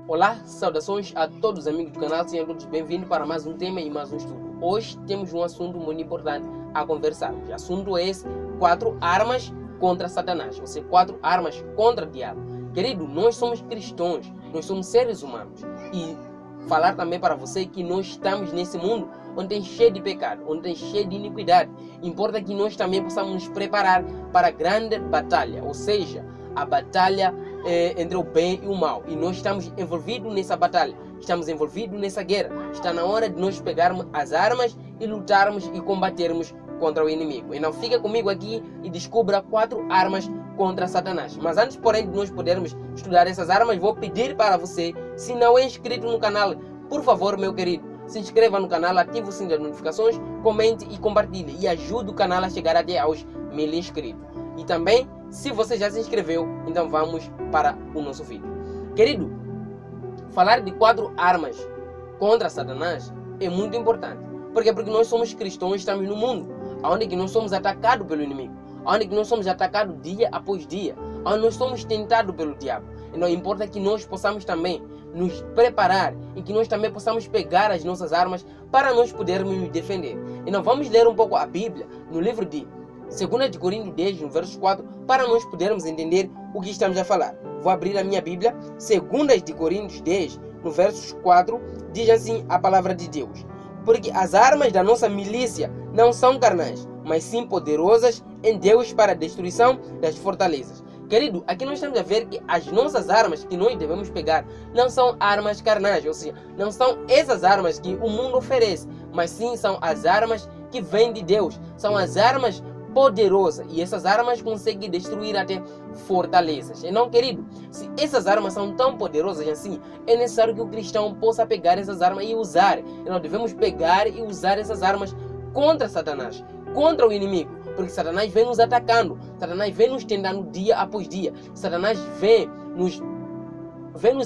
Olá, saudações a todos os amigos do canal, sejam todos bem-vindos para mais um tema e mais um estudo. Hoje temos um assunto muito importante a conversar. O assunto é esse: 4 armas contra Satanás, ou seja, 4 armas contra o diabo. Querido, nós somos cristãos, nós somos seres humanos e falar também para você que nós estamos nesse mundo onde tem cheio de pecado, onde tem cheio de iniquidade. Importa que nós também possamos nos preparar para a grande batalha, ou seja, a batalha entre o bem e o mal. E nós estamos envolvidos nessa batalha, estamos envolvidos nessa guerra. Está na hora de nós pegarmos as armas e lutarmos e combatermos contra o inimigo. Então fica comigo aqui e descubra 4 armas contra Satanás. Mas antes, porém, de nós podermos estudar essas armas, vou pedir para você, se não é inscrito no canal, por favor, meu querido, se inscreva no canal, ative o sininho das notificações, comente e compartilhe e ajude o canal a chegar até aos 1000 inscritos. E também, se você já se inscreveu, então vamos para o nosso vídeo. Querido, falar de 4 armas contra Satanás é muito importante. Por quê? Porque nós somos cristãos, estamos no mundo onde que nós somos atacados pelo inimigo, onde que nós somos atacados dia após dia, onde nós somos tentados pelo diabo. Então importa que nós possamos também nos preparar e que nós também possamos pegar as nossas armas para nós podermos nos defender. Então vamos ler um pouco a Bíblia no livro de 2 de Coríntios 10, no verso 4, para nós podermos entender o que estamos a falar. Vou abrir a minha Bíblia, 2 de Coríntios 10, no verso 4, diz assim a palavra de Deus: porque as armas da nossa milícia não são carnais, mas sim poderosas em Deus para a destruição das fortalezas. Querido, aqui nós estamos a ver que as nossas armas que nós devemos pegar não são armas carnais, ou seja, não são essas armas que o mundo oferece, mas sim são as armas que vêm de Deus, são as armas poderosas, e essas armas conseguem destruir até fortalezas. Então, querido, se essas armas são tão poderosas assim, é necessário que o cristão possa pegar essas armas e usar. Nós devemos pegar e usar essas armas contra Satanás, contra o inimigo, porque Satanás vem nos atacando, Satanás vem nos tentando dia após dia, Satanás vem nos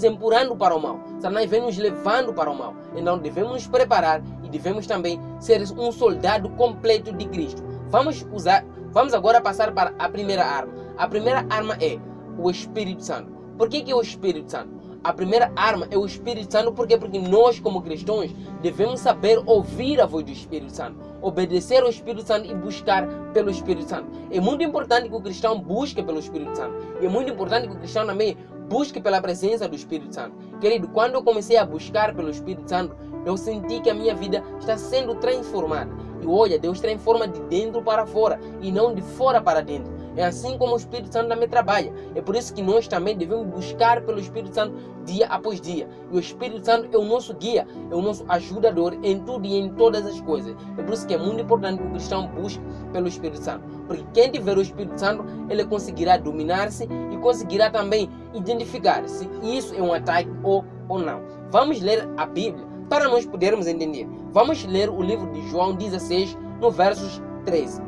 empurrando para o mal, Satanás vem nos levando para o mal. Então devemos nos preparar e devemos também ser um soldado completo de Cristo. Vamos agora passar para a primeira arma. A primeira arma é o Espírito Santo. Por que é o Espírito Santo? A primeira arma é o Espírito Santo. Por quê? Porque nós, como cristãos, devemos saber ouvir a voz do Espírito Santo, obedecer ao Espírito Santo e buscar pelo Espírito Santo. É muito importante que o cristão busque pelo Espírito Santo. E é muito importante que o cristão também busque pela presença do Espírito Santo. Querido, quando eu comecei a buscar pelo Espírito Santo, eu senti que a minha vida está sendo transformada. E olha, Deus transforma de dentro para fora e não de fora para dentro. É assim como o Espírito Santo também trabalha. É por isso que nós também devemos buscar pelo Espírito Santo dia após dia. E o Espírito Santo é o nosso guia, é o nosso ajudador em tudo e em todas as coisas. É por isso que é muito importante que o cristão busque pelo Espírito Santo. Porque quem tiver o Espírito Santo, ele conseguirá dominar-se e conseguirá também identificar se isso é um ataque ou não. Vamos ler a Bíblia para nós podermos entender. Vamos ler o livro de João 16, no versos 13.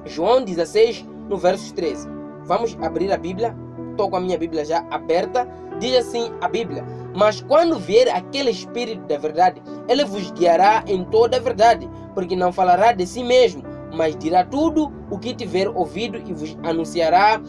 João 16, no versos 13. Vamos abrir a Bíblia. Estou com a minha Bíblia já aberta. Diz assim a Bíblia: mas quando vier aquele Espírito da verdade, ele vos guiará em toda a verdade, porque não falará de si mesmo, mas dirá tudo o que tiver ouvido e vos anunciará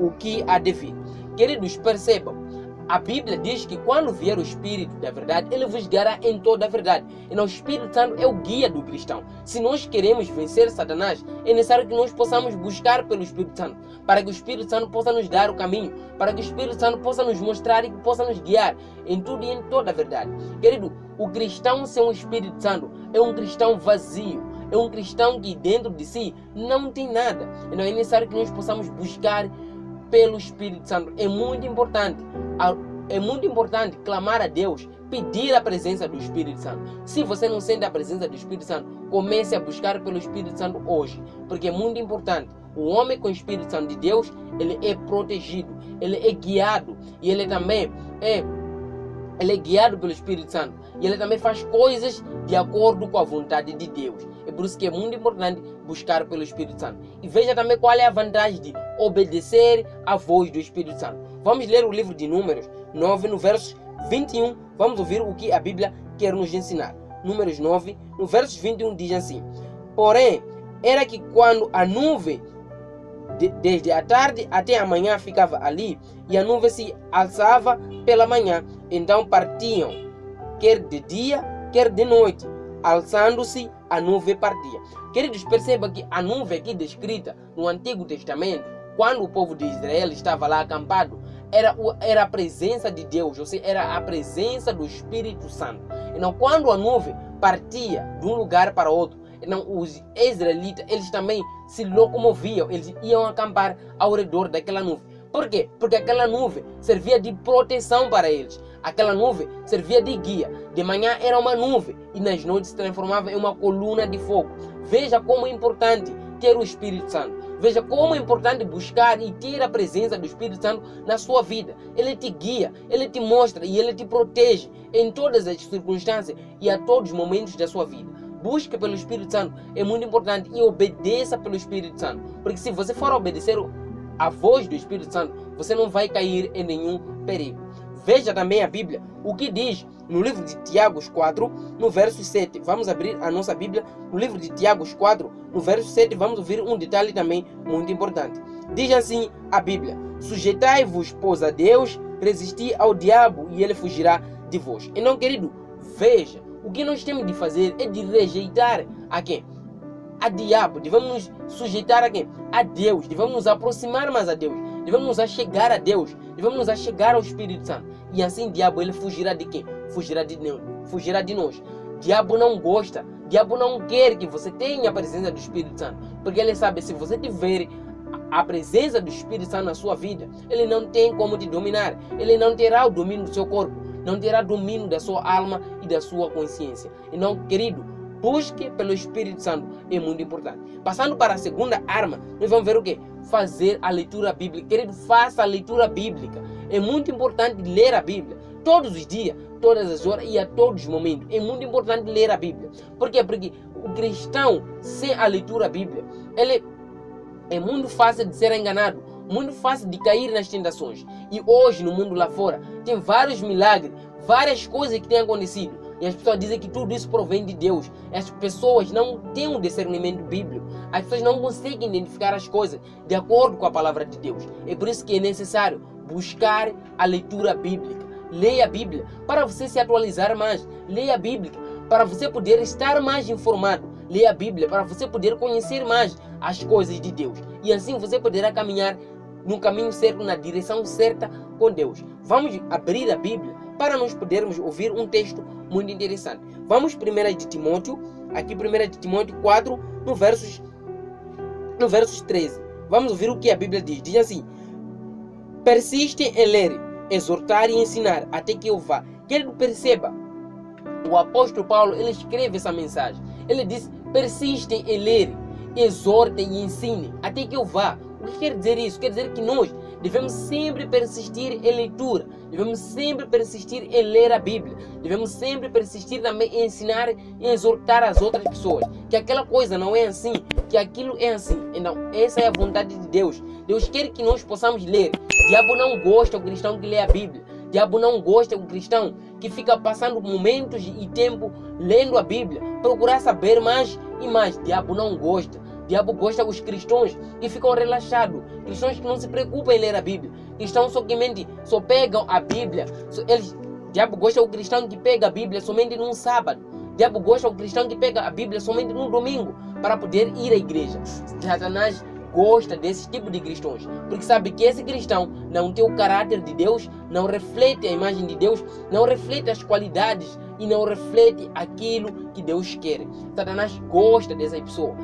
o que há de vir. Queridos, percebam, a Bíblia diz que quando vier o Espírito da verdade, ele vos guiará em toda a verdade. Então o Espírito Santo é o guia do cristão. Se nós queremos vencer Satanás, é necessário que nós possamos buscar pelo Espírito Santo, para que o Espírito Santo possa nos dar o caminho, para que o Espírito Santo possa nos mostrar e possa nos guiar em tudo e em toda a verdade. Querido, o cristão sem o Espírito Santo é um cristão vazio, é um cristão que dentro de si não tem nada. Então é necessário que nós possamos buscar pelo Espírito Santo. É muito importante clamar a Deus, pedir a presença do Espírito Santo. Se você não sente a presença do Espírito Santo, comece a buscar pelo Espírito Santo hoje, porque é muito importante. O homem com o Espírito Santo de Deus, ele é protegido, ele é guiado, e ele também é guiado pelo Espírito Santo, e ele também faz coisas de acordo com a vontade de Deus. É por isso que é muito importante buscar pelo Espírito Santo. E veja também qual é a vantagem de obedecer à voz do Espírito Santo. Vamos ler o livro de Números 9, no verso 21. Vamos ouvir o que a Bíblia quer nos ensinar. Números 9, no verso 21 diz assim: porém, era que quando a nuvem Desde a tarde até a manhã ficava ali, e a nuvem se alçava pela manhã. Então partiam, quer de dia, quer de noite. Alçando-se, a nuvem partia. Queridos, perceba que a nuvem aqui descrita no Antigo Testamento, quando o povo de Israel estava lá acampado, era a presença de Deus, ou seja, era a presença do Espírito Santo. Então, quando a nuvem partia de um lugar para outro, então os israelitas, eles também se locomoviam, eles iam acampar ao redor daquela nuvem. Por quê? Porque aquela nuvem servia de proteção para eles. Aquela nuvem servia de guia. De manhã era uma nuvem e nas noites se transformava em uma coluna de fogo. Veja como é importante ter o Espírito Santo. Veja como é importante buscar e ter a presença do Espírito Santo na sua vida. Ele te guia, ele te mostra e ele te protege em todas as circunstâncias e a todos os momentos da sua vida. Busque pelo Espírito Santo, é muito importante, e obedeça pelo Espírito Santo. Porque se você for obedecer a voz do Espírito Santo, você não vai cair em nenhum perigo. Veja também a Bíblia, o que diz no livro de Tiago 4, no verso 7. Vamos abrir a nossa Bíblia no livro de Tiago 4, no verso 7. Vamos ouvir um detalhe também muito importante. Diz assim a Bíblia: sujeitai-vos, pois, a Deus, resisti ao diabo e ele fugirá de vós. Então, querido, veja, o que nós temos de fazer é de rejeitar a quem? A diabo. Devemos nos sujeitar a quem? A Deus. Devemos nos aproximar mais a Deus. Devemos nos achegar a Deus. Devemos nos achegar ao Espírito Santo. E assim o diabo ele fugirá de quem? Fugirá de nós. Diabo não gosta. Diabo não quer que você tenha a presença do Espírito Santo. Porque ele sabe, se você tiver a presença do Espírito Santo na sua vida, ele não tem como te dominar. Ele não terá o domínio do seu corpo. Não terá domínio da sua alma e da sua consciência. Então, querido, busque pelo Espírito Santo, é muito importante. Passando para a segunda arma, nós vamos ver o quê? Fazer a leitura bíblica. Querido, faça a leitura bíblica. É muito importante ler a Bíblia. Todos os dias, todas as horas e a todos os momentos. É muito importante ler a Bíblia. Por quê? Porque o cristão, sem a leitura bíblica, ele é muito fácil de ser enganado. Muito fácil de cair nas tentações. E hoje, no mundo lá fora, tem vários milagres, várias coisas que têm acontecido. E as pessoas dizem que tudo isso provém de Deus. As pessoas não têm um discernimento bíblico. As pessoas não conseguem identificar as coisas de acordo com a palavra de Deus. É por isso que é necessário buscar a leitura bíblica. Leia a Bíblia para você se atualizar mais. Leia a Bíblia para você poder estar mais informado. Leia a Bíblia para você poder conhecer mais as coisas de Deus. E assim você poderá caminhar no caminho certo, na direção certa com Deus. Vamos abrir a Bíblia para nós podermos ouvir um texto muito interessante. Vamos 1 de Timóteo, aqui 1 de Timóteo 4, no versos 13. Vamos ouvir o que a Bíblia diz. Diz assim: persiste em ler, exortar e ensinar, até que eu vá. Querido, perceba, o apóstolo Paulo, ele escreve essa mensagem. Ele diz: persistem em ler, exortem e ensinem, até que eu vá. O que quer dizer isso? Quer dizer que nós devemos sempre persistir em leitura. Devemos sempre persistir em ler a Bíblia. Devemos sempre persistir também em ensinar e exortar as outras pessoas. Que aquela coisa não é assim, que aquilo é assim. Então, essa é a vontade de Deus. Deus quer que nós possamos ler. O diabo não gosta do cristão que lê a Bíblia. O diabo não gosta do cristão que fica passando momentos e tempo lendo a Bíblia. Procurar saber mais e mais. O diabo não gosta. O diabo gosta dos cristãos que ficam relaxados, cristãos que não se preocupam em ler a Bíblia, cristãos somente só pegam a Bíblia. O diabo gosta do cristão que pega a Bíblia somente num sábado. O diabo gosta do cristão que pega a Bíblia somente no domingo para poder ir à igreja. Satanás gosta desse tipo de cristãos, porque sabe que esse cristão não tem o caráter de Deus, não reflete a imagem de Deus, não reflete as qualidades e não reflete aquilo que Deus quer. Satanás gosta dessa pessoa.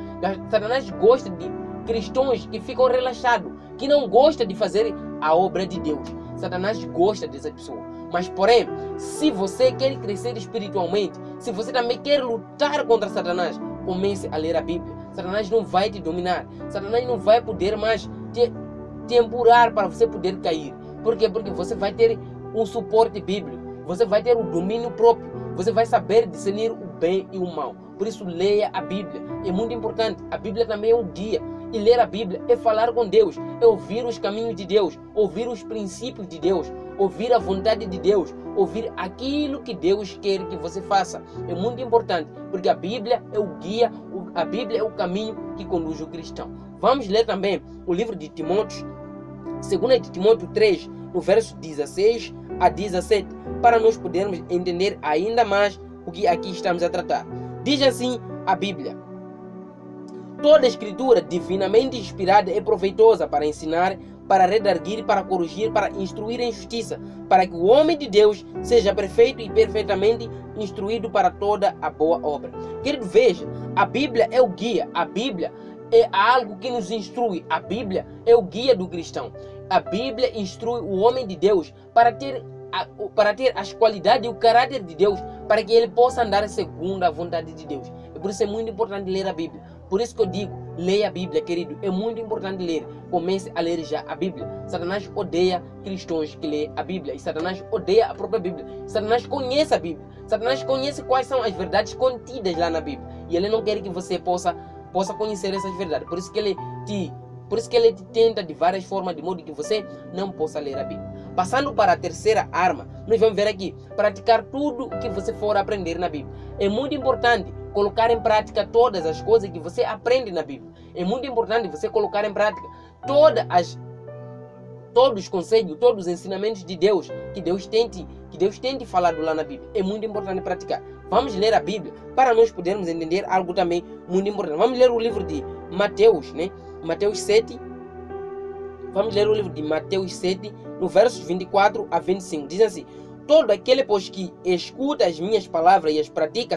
Satanás gosta de cristãos que ficam relaxados, que não gostam de fazer a obra de Deus. Satanás gosta dessa pessoa. Mas porém, se você quer crescer espiritualmente, se você também quer lutar contra Satanás, comece a ler a Bíblia. Satanás não vai te dominar. Satanás não vai poder mais te empurrar para você poder cair. Por quê? Porque você vai ter um suporte bíblico. Você vai ter o domínio próprio. Você vai saber discernir o bem e o mal. Por isso, leia a Bíblia. É muito importante. A Bíblia também é um guia. E ler a Bíblia é falar com Deus. É ouvir os caminhos de Deus. Ouvir os princípios de Deus. Ouvir a vontade de Deus. Ouvir aquilo que Deus quer que você faça. É muito importante. Porque a Bíblia é o guia. A Bíblia é o caminho que conduz o cristão. Vamos ler também o livro de Timóteo, 2 de Timóteo 3, no verso 16 a 17, para nós podermos entender ainda mais o que aqui estamos a tratar. Diz assim a Bíblia: toda a escritura divinamente inspirada é proveitosa para ensinar, para redarguir, para corrigir, para instruir em justiça, para que o homem de Deus seja perfeito e perfeitamente instruído para toda a boa obra. Querido, veja, a Bíblia é o guia, a Bíblia é algo que nos instrui, a Bíblia é o guia do cristão. A Bíblia instrui o homem de Deus para ter as qualidades e o caráter de Deus, para que ele possa andar segundo a vontade de Deus. E por isso é muito importante ler a Bíblia. Por isso que eu digo, leia a Bíblia, querido. É muito importante ler. Comece a ler já a Bíblia. Satanás odeia cristãos que lêem a Bíblia. E Satanás odeia a própria Bíblia. Satanás conhece a Bíblia. Satanás conhece quais são as verdades contidas lá na Bíblia. E ele não quer que você possa conhecer essas verdades. Por isso que ele te tenta de várias formas, de modo que você não possa ler a Bíblia. Passando para a terceira arma, nós vamos ver aqui, praticar tudo o que você for aprender na Bíblia. É muito importante colocar em prática todas as coisas que você aprende na Bíblia. É muito importante você colocar em prática todos os conselhos, todos os ensinamentos de Deus, que Deus tente falar lá na Bíblia. É muito importante praticar. Vamos ler a Bíblia para nós podermos entender algo também muito importante. Vamos ler o livro de Mateus, né? Mateus 7. Vamos ler o livro de Mateus 7, no versos 24 a 25. Diz assim: todo aquele, pois, que escuta as minhas palavras e as pratica,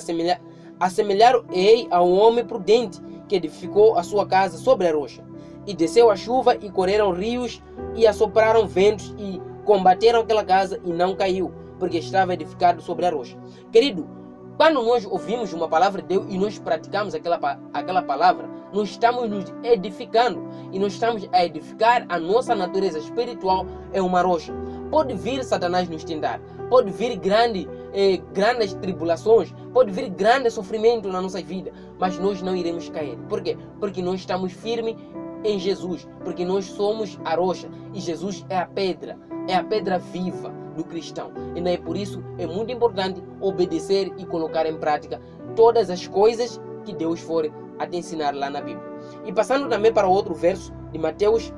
assemelhar-ei a um homem prudente que edificou a sua casa sobre a rocha. E desceu a chuva, e correram rios, e assopraram ventos, e combateram aquela casa, e não caiu, porque estava edificado sobre a rocha. Querido, quando nós ouvimos uma palavra de Deus e nós praticamos aquela palavra, nós estamos nos edificando, e nós estamos a edificar a nossa natureza espiritual em uma rocha. Pode vir Satanás nos tentar, pode vir grandes tribulações, pode vir grande sofrimento na nossa vida, mas nós não iremos cair. Por quê? Porque nós estamos firmes em Jesus, porque nós somos a rocha e Jesus é a pedra viva do cristão. E não é por isso é muito importante obedecer e colocar em prática todas as coisas que Deus for a te ensinar lá na Bíblia. E passando também para outro verso de Mateus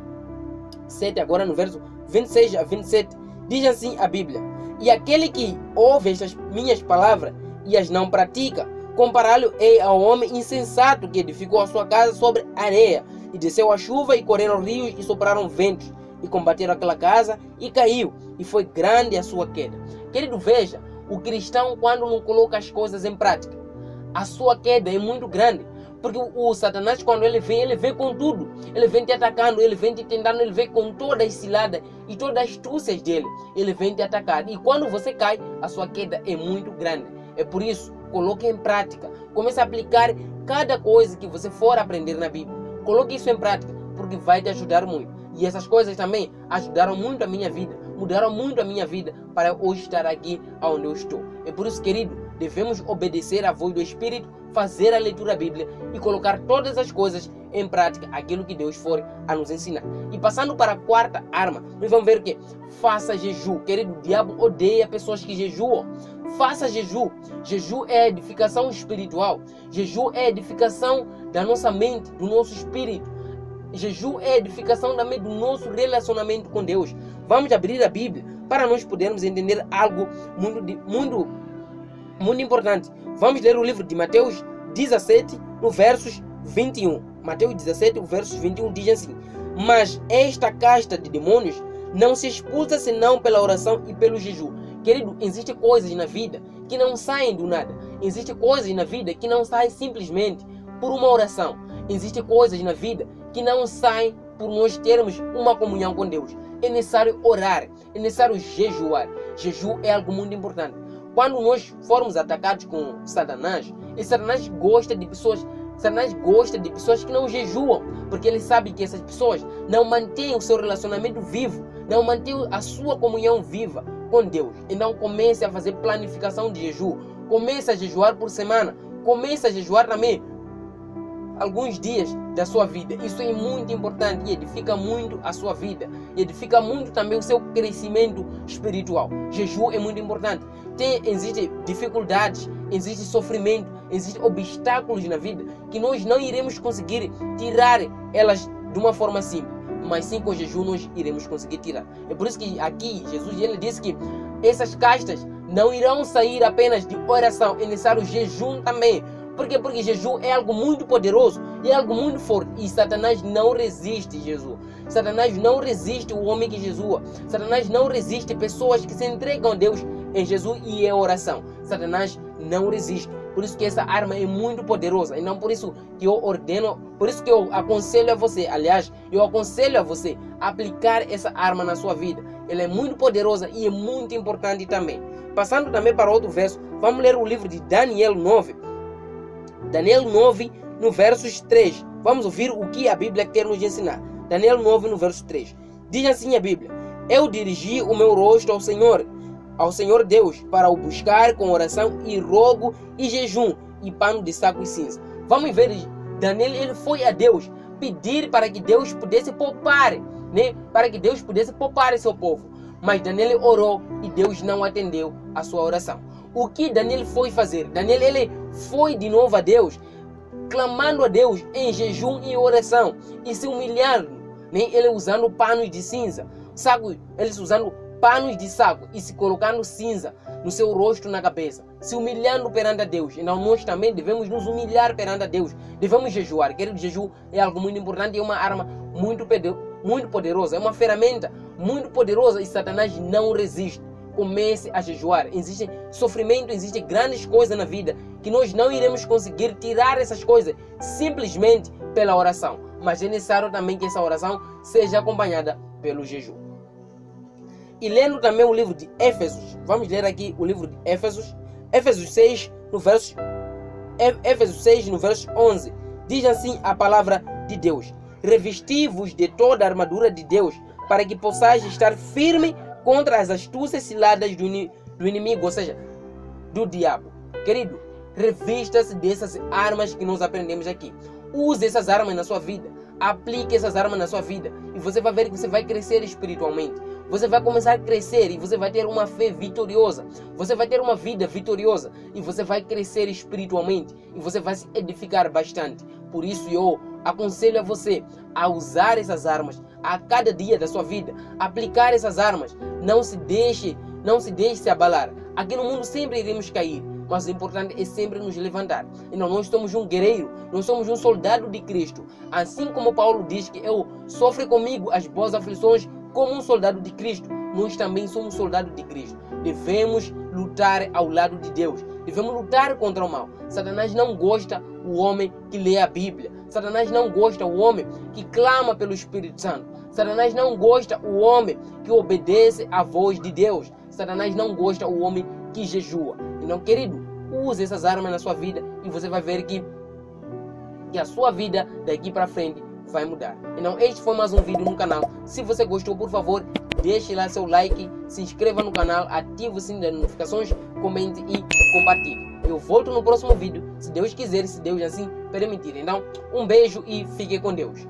7, agora no verso 26 a 27, diz assim a Bíblia: e aquele que ouve estas minhas palavras e as não pratica, compará-lo-ei ao homem insensato que edificou a sua casa sobre areia, e desceu a chuva, e correram rios, e sopraram ventos, e combateram aquela casa, e caiu, e foi grande a sua queda. Querido, veja, o cristão, quando não coloca as coisas em prática, a sua queda é muito grande. Porque o Satanás, quando ele vem com tudo. Ele vem te atacando, ele vem te tentando, ele vem com todas as ciladas e todas as astúcias dele. Ele vem te atacar. E quando você cai, a sua queda é muito grande. É por isso, coloque em prática. Comece a aplicar cada coisa que você for aprender na Bíblia. Coloque isso em prática, porque vai te ajudar muito. E essas coisas também ajudaram muito a minha vida. Mudaram muito a minha vida para hoje estar aqui onde eu estou. É por isso, querido, devemos obedecer à voz do Espírito, fazer a leitura da Bíblia e colocar todas as coisas em prática, aquilo que Deus for a nos ensinar. E passando para a quarta arma, nós vamos ver que faça jejum. Querido, o diabo odeia pessoas que jejuam. Faça jejum. Jejum é edificação espiritual. Jejum é edificação da nossa mente, do nosso espírito. Jejum é edificação também do nosso relacionamento com Deus. Vamos abrir a Bíblia para nós podermos entender algo muito importante. Vamos ler o livro de Mateus 17, no versos 21. Mateus 17, o versos 21 diz assim: mas esta casta de demônios não se expulsa senão pela oração e pelo jejum. Querido, existem coisas na vida que não saem do nada. Existem coisas na vida que não saem simplesmente por uma oração. Existem coisas na vida que não saem por nós termos uma comunhão com Deus. É necessário orar, é necessário jejuar. Jejum é algo muito importante. Quando nós formos atacados com Satanás, e Satanás gosta de pessoas que não jejuam, porque ele sabe que essas pessoas não mantêm o seu relacionamento vivo, não mantêm a sua comunhão viva com Deus. Então comece a fazer planificação de jejum, comece a jejuar por semana, comece a jejuar também alguns dias da sua vida. Isso é muito importante e edifica muito a sua vida, e edifica muito também o seu crescimento espiritual. Jejum é muito importante. Existem dificuldades, existe sofrimento, existem obstáculos na vida que nós não iremos conseguir tirar elas de uma forma simples, mas sim com jejum nós iremos conseguir tirar. É por isso que aqui Jesus ele disse que essas castas não irão sair apenas de oração, é necessário jejum também. Por quê? Porque jejum é algo muito poderoso e é algo muito forte. E Satanás não resiste jejum. Satanás não resiste o homem que jejua. Satanás não resiste pessoas que se entregam a Deus em jejum e em oração. Satanás não resiste. Por isso que essa arma é muito poderosa. E não por isso que eu ordeno, por isso que eu aconselho a você, aliás, eu aconselho a você a aplicar essa arma na sua vida. Ela é muito poderosa e é muito importante também. Passando também para outro verso, vamos ler o livro de Daniel 9. Daniel 9, no versos 3. Vamos ouvir o que a Bíblia quer nos ensinar. Daniel 9, no verso 3. Diz assim a Bíblia: Eu dirigi o meu rosto ao Senhor Deus, para o buscar com oração e rogo e jejum e pano de saco e cinza. Vamos ver, Daniel ele foi a Deus pedir para que Deus pudesse poupar, né? Para que Deus pudesse poupar seu povo. Mas Daniel orou e Deus não atendeu a sua oração. O que Daniel foi fazer? Daniel ele foi de novo a Deus, clamando a Deus em jejum e oração e se humilhando, né? Ele usando panos de cinza, saco, eles usando panos de saco e se colocando cinza no seu rosto, na cabeça, se humilhando perante a Deus. Então nós também devemos nos humilhar perante a Deus, devemos jejuar. Querido, jejum é algo muito importante, é uma arma muito poderosa, é uma ferramenta muito poderosa e Satanás não resiste. Comece a jejuar. Existe sofrimento, existem grandes coisas na vida que nós não iremos conseguir tirar essas coisas simplesmente pela oração, mas é necessário também que essa oração seja acompanhada pelo jejum. E lendo também o livro de Éfesos, vamos ler aqui o livro de Éfesos, Éfesos 6, no verso 11, diz assim a palavra de Deus: Revesti-vos de toda a armadura de Deus, para que possais estar firme contra as astúcias ciladas do inimigo, ou seja, do diabo. Querido, revista-se dessas armas que nós aprendemos aqui. Use essas armas na sua vida. Aplique essas armas na sua vida. E você vai ver que você vai crescer espiritualmente. Você vai começar a crescer e você vai ter uma fé vitoriosa. Você vai ter uma vida vitoriosa. E você vai crescer espiritualmente. E você vai se edificar bastante. Por isso eu aconselho a você a usar essas armas a cada dia da sua vida. Aplicar essas armas. Não se deixe se abalar. Aqui no mundo sempre iremos cair. Mas o importante é sempre nos levantar. Então nós somos um guerreiro, nós somos um soldado de Cristo. Assim como Paulo diz que eu sofro comigo as boas aflições como um soldado de Cristo, nós também somos soldados de Cristo. Devemos lutar ao lado de Deus. Devemos lutar contra o mal. Satanás não gosta o homem que lê a Bíblia. Satanás não gosta o homem que clama pelo Espírito Santo. Satanás não gosta o homem que obedece à voz de Deus. Satanás não gosta o homem que jejua. Então, querido, use essas armas na sua vida e você vai ver que a sua vida daqui para frente vai mudar. Então, este foi mais um vídeo no canal. Se você gostou, por favor, deixe lá seu like, se inscreva no canal, ative o sininho das notificações, comente e compartilhe. Eu volto no próximo vídeo, se Deus quiser, se Deus assim permitir. Então, um beijo e fique com Deus.